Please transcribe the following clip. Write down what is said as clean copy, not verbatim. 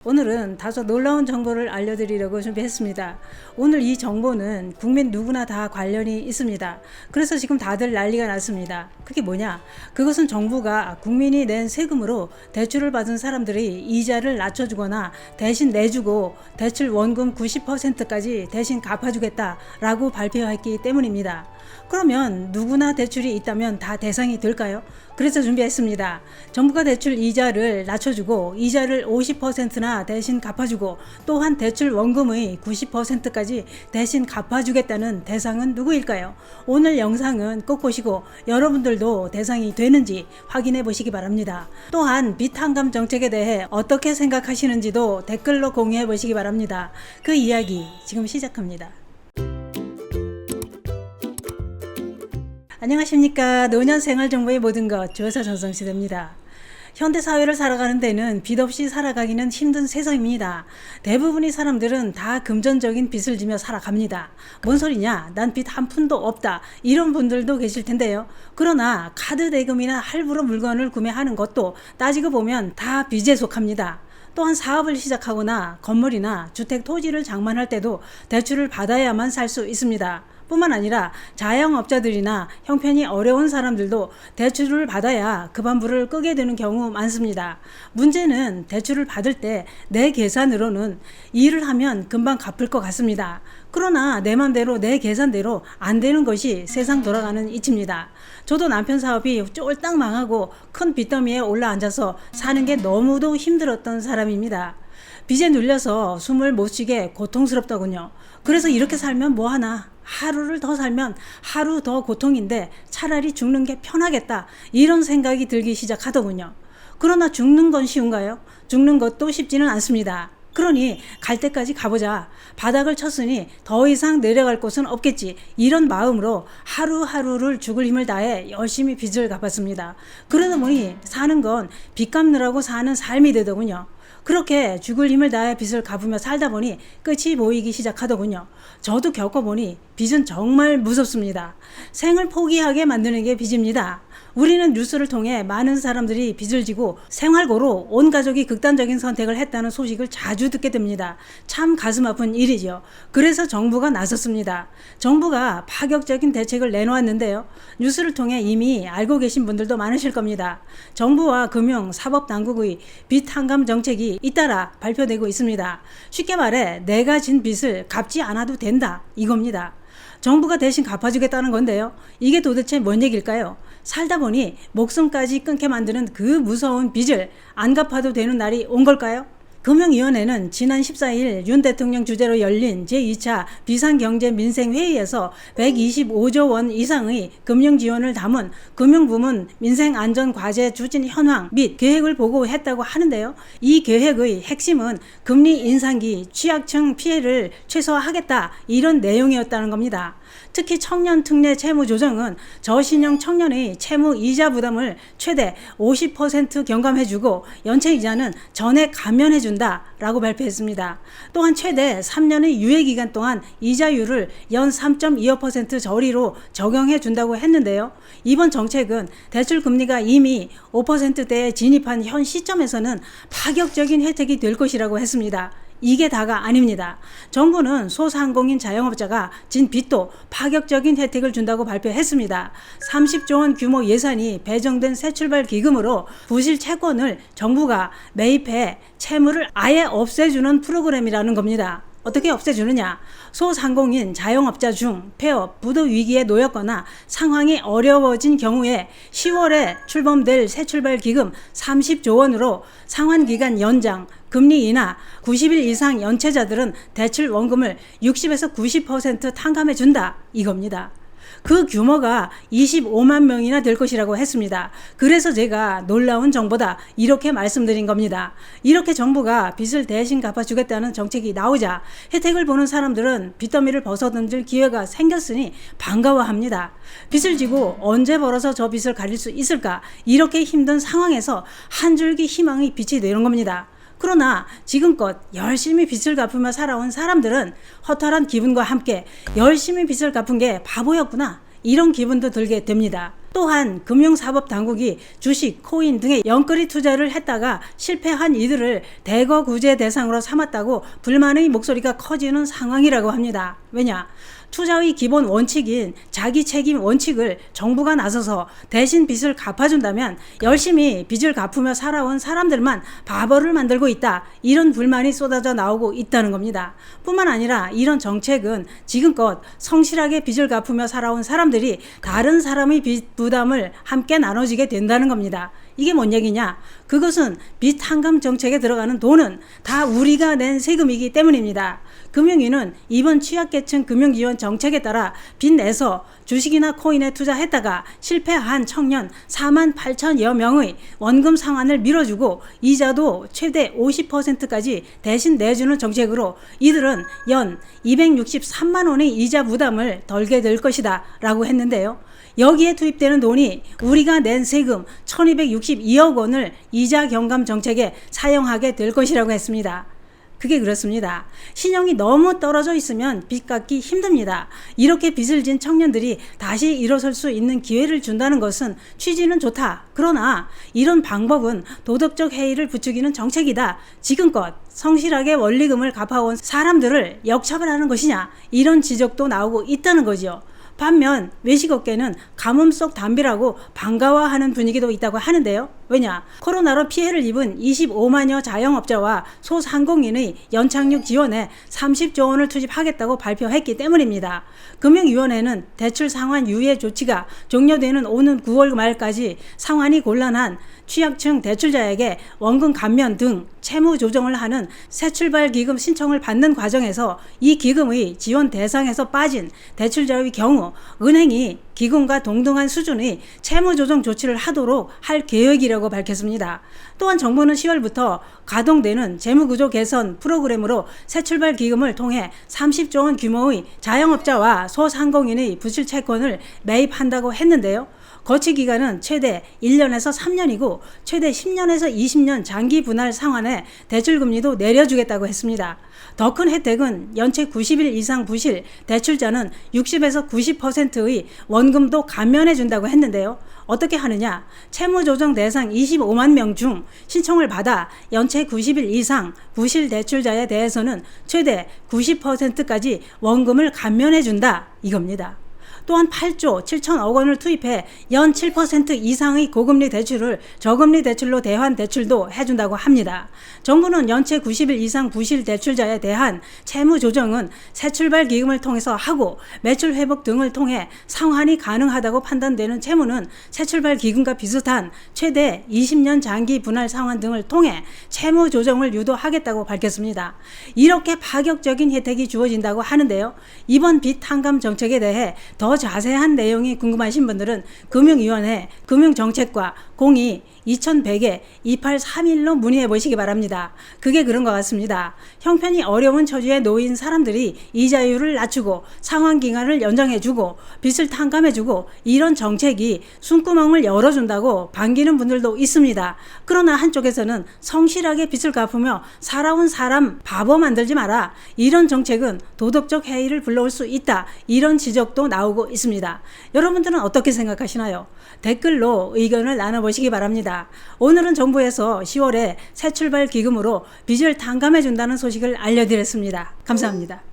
오늘은 다소 놀라운 정보를 알려드리려고 준비했습니다. 오늘 이 정보는 국민 누구나 다 관련이 있습니다. 그래서 지금 다들 난리가 났습니다. 그게 뭐냐? 그것은 정부가 국민이 낸 세금으로 대출을 받은 사람들이 이자를 낮춰주거나 대신 내주고 대출 원금 90%까지 대신 갚아주겠다라고 발표했기 때문입니다. 그러면 누구나 대출이 있다면 다 대상이 될까요? 그래서 준비했습니다. 정부가 대출 이자를 낮춰주고 이자를 50%나 대신 갚아주고 또한 대출 원금의 90%까지 대신 갚아주겠다는 대상은 누구일까요? 오늘 영상은 꼭 보시고 여러분들도 대상이 되는지 확인해 보시기 바랍니다. 또한 빚 탕감 정책에 대해 어떻게 생각하시는지도 댓글로 공유해 보시기 바랍니다. 그 이야기 지금 시작합니다. 안녕하십니까. 노년 생활정보의 모든 것 조여사 전성시대입니다. 현대사회를 살아가는 데는 빚 없이 살아가기는 힘든 세상입니다. 대부분의 사람들은 다 금전적인 빚을 지며 살아갑니다. 뭔 소리냐? 난 빚 한 푼도 없다. 이런 분들도 계실 텐데요. 그러나 카드 대금이나 할부로 물건을 구매하는 것도 따지고 보면 다 빚에 속합니다. 또한 사업을 시작하거나 건물이나 주택 토지를 장만할 때도 대출을 받아야만 살 수 있습니다. 뿐만 아니라 자영업자들이나 형편이 어려운 사람들도 대출을 받아야 급한불을 끄게 되는 경우 많습니다. 문제는 대출을 받을 때 내 계산으로는 일을 하면 금방 갚을 것 같습니다. 그러나 내 맘대로 내 계산대로 안 되는 것이 세상 돌아가는 이치입니다. 저도 남편 사업이 쫄딱 망하고 큰 빚더미에 올라앉아서 사는 게 너무도 힘들었던 사람입니다. 빚에 눌려서 숨을 못 쉬게 고통스럽더군요. 그래서 이렇게 살면 뭐하나, 하루를 더 살면 하루 더 고통인데 차라리 죽는 게 편하겠다, 이런 생각이 들기 시작하더군요. 그러나 죽는 건 쉬운가요? 죽는 것도 쉽지는 않습니다. 그러니 갈 때까지 가보자. 바닥을 쳤으니 더 이상 내려갈 곳은 없겠지. 이런 마음으로 하루하루를 죽을 힘을 다해 열심히 빚을 갚았습니다. 그러다 보니 사는 건 빚 갚느라고 사는 삶이 되더군요. 그렇게 죽을 힘을 다해 빚을 갚으며 살다 보니 끝이 보이기 시작하더군요. 저도 겪어보니 빚은 정말 무섭습니다. 생을 포기하게 만드는 게 빚입니다. 우리는 뉴스를 통해 많은 사람들이 빚을 지고 생활고로 온 가족이 극단적인 선택을 했다는 소식을 자주 듣게 됩니다. 참 가슴 아픈 일이죠. 그래서 정부가 나섰습니다. 정부가 파격적인 대책을 내놓았는데요. 뉴스를 통해 이미 알고 계신 분들도 많으실 겁니다. 정부와 금융, 사법당국의 빚 탕감 정책이 잇따라 발표되고 있습니다. 쉽게 말해 내가 진 빚을 갚지 않아도 된다, 이겁니다. 정부가 대신 갚아주겠다는 건데요. 이게 도대체 뭔 얘기일까요? 살다 보니 목숨까지 끊게 만드는 그 무서운 빚을 안 갚아도 되는 날이 온 걸까요? 금융위원회는 지난 14일 윤 대통령 주재로 열린 제2차 비상경제민생회의에서 125조 원 이상의 금융지원을 담은 금융부문 민생안전과제 추진 현황 및 계획을 보고했다고 하는데요. 이 계획의 핵심은 금리 인상기 취약층 피해를 최소화하겠다, 이런 내용이었다는 겁니다. 특히 청년 특례 채무 조정은 저신용 청년의 채무 이자 부담을 최대 50% 경감해주고 연체 이자는 전액 감면해준다 라고 발표했습니다. 또한 최대 3년의 유예기간 동안 이자율을 연 3.25% 저리로 적용해준다고 했는데요. 이번 정책은 대출 금리가 이미 5%대에 진입한 현 시점에서는 파격적인 혜택이 될 것이라고 했습니다. 이게 다가 아닙니다. 정부는 소상공인 자영업자가 진 빚도 파격적인 혜택을 준다고 발표했습니다. 30조 원 규모 예산이 배정된 새출발 기금으로 부실 채권을 정부가 매입해 채무를 아예 없애주는 프로그램이라는 겁니다. 어떻게 없애주느냐? 소상공인 자영업자 중 폐업, 부도 위기에 놓였거나 상황이 어려워진 경우에 10월에 출범될 새출발 기금 30조 원으로 상환기간 연장, 금리 인하, 90일 이상 연체자들은 대출 원금을 60에서 90% 탕감해 준다, 이겁니다. 그 규모가 25만 명이나 될 것이라고 했습니다. 그래서 제가 놀라운 정보다 이렇게 말씀드린 겁니다. 이렇게 정부가 빚을 대신 갚아주겠다는 정책이 나오자 혜택을 보는 사람들은 빚더미를 벗어던질 기회가 생겼으니 반가워합니다. 빚을 지고 언제 벌어서 저 빚을 가릴 수 있을까? 이렇게 힘든 상황에서 한 줄기 희망의 빛이 되는 겁니다. 그러나 지금껏 열심히 빚을 갚으며 살아온 사람들은 허탈한 기분과 함께 열심히 빚을 갚은 게 바보였구나, 이런 기분도 들게 됩니다. 또한 금융사법당국이 주식, 코인 등의 영끌이 투자를 했다가 실패한 이들을 대거 구제 대상으로 삼았다고 불만의 목소리가 커지는 상황이라고 합니다. 왜냐? 투자의 기본 원칙인 자기 책임 원칙을 정부가 나서서 대신 빚을 갚아준다면 열심히 빚을 갚으며 살아온 사람들만 바보를 만들고 있다. 이런 불만이 쏟아져 나오고 있다는 겁니다. 뿐만 아니라 이런 정책은 지금껏 성실하게 빚을 갚으며 살아온 사람들이 다른 사람의 빚 부담을 함께 나눠지게 된다는 겁니다. 이게 뭔 얘기냐? 그것은 빚 탕감 정책에 들어가는 돈은 다 우리가 낸 세금이기 때문입니다. 금융위는 이번 취약계층 금융지원 정책에 따라 빚 내서 주식이나 코인에 투자했다가 실패한 청년 4만 8천여 명의 원금 상환을 밀어주고 이자도 최대 50%까지 대신 내주는 정책으로 이들은 연 263만 원의 이자 부담을 덜게 될 것이다 라고 했는데요. 여기에 투입되는 돈이 우리가 낸 세금 1262억 원을 이자 경감 정책에 사용하게 될 것이라고 했습니다. 그게 그렇습니다. 신용이 너무 떨어져 있으면 빚 갚기 힘듭니다. 이렇게 빚을 진 청년들이 다시 일어설 수 있는 기회를 준다는 것은 취지는 좋다. 그러나 이런 방법은 도덕적 해이를 부추기는 정책이다. 지금껏 성실하게 원리금을 갚아온 사람들을 역차별하는 것이냐, 이런 지적도 나오고 있다는 거죠. 반면 외식업계는 가뭄 속 담비라고 반가워하는 분위기도 있다고 하는데요. 왜냐? 코로나로 피해를 입은 25만여 자영업자와 소상공인의 연착륙 지원에 30조 원을 투입하겠다고 발표했기 때문입니다. 금융위원회는 대출 상환 유예 조치가 종료되는 오는 9월 말까지 상환이 곤란한 취약층 대출자에게 원금 감면 등 채무 조정을 하는 새출발 기금 신청을 받는 과정에서 이 기금의 지원 대상에서 빠진 대출자의 경우 은행이 기금과 동등한 수준의 채무 조정 조치를 하도록 할 계획이라고 밝혔습니다. 또한 정부는 10월부터 가동되는 재무구조 개선 프로그램으로 새출발 기금을 통해 30조 원 규모의 자영업자와 소상공인의 부실 채권을 매입한다고 했는데요. 거치 기간은 최대 1년에서 3년이고 최대 10년에서 20년 장기 분할 상환에 대출금리도 내려주겠다고 했습니다. 더 큰 혜택은 연체 90일 이상 부실 대출자는 60에서 90%의 원금도 감면해 준다고 했는데요. 어떻게 하느냐? 채무조정 대상 25만 명 중 신청을 받아 연체 90일 이상 부실 대출자에 대해서는 최대 90%까지 원금을 감면해 준다 이겁니다. 또한 8조 7천억 원을 투입해 연 7% 이상의 고금리 대출을 저금리 대출로 대환 대출도 해준다고 합니다. 정부는 연체 90일 이상 부실 대출자에 대한 채무 조정은 새출발 기금을 통해서 하고 매출 회복 등을 통해 상환이 가능하다고 판단되는 채무는 새출발 기금과 비슷한 최대 20년 장기 분할 상환 등을 통해 채무 조정을 유도하겠다고 밝혔습니다. 이렇게 파격적인 혜택이 주어진다고 하는데요. 이번 빚 탕감 정책에 대해 더 자세한 내용이 궁금하신 분들은 금융위원회 금융정책과 02-2100-2831로 문의해 보시기 바랍니다. 그게 그런 것 같습니다. 형편이 어려운 처지에 놓인 사람들이 이자율을 낮추고 상환기간을 연장해주고 빚을 탕감해주고 이런 정책이 숨구멍을 열어준다고 반기는 분들도 있습니다. 그러나 한쪽에서는 성실하게 빚을 갚으며 살아온 사람 바보 만들지 마라. 이런 정책은 도덕적 해이를 불러올 수 있다. 이런 지적도 나오고 있습니다. 여러분들은 어떻게 생각하시나요? 댓글로 의견을 나눠보시기 바랍니다. 오늘은 정부에서 10월에 새출발 기금으로 빚을 탕감해준다는 소식을 알려드렸습니다. 감사합니다.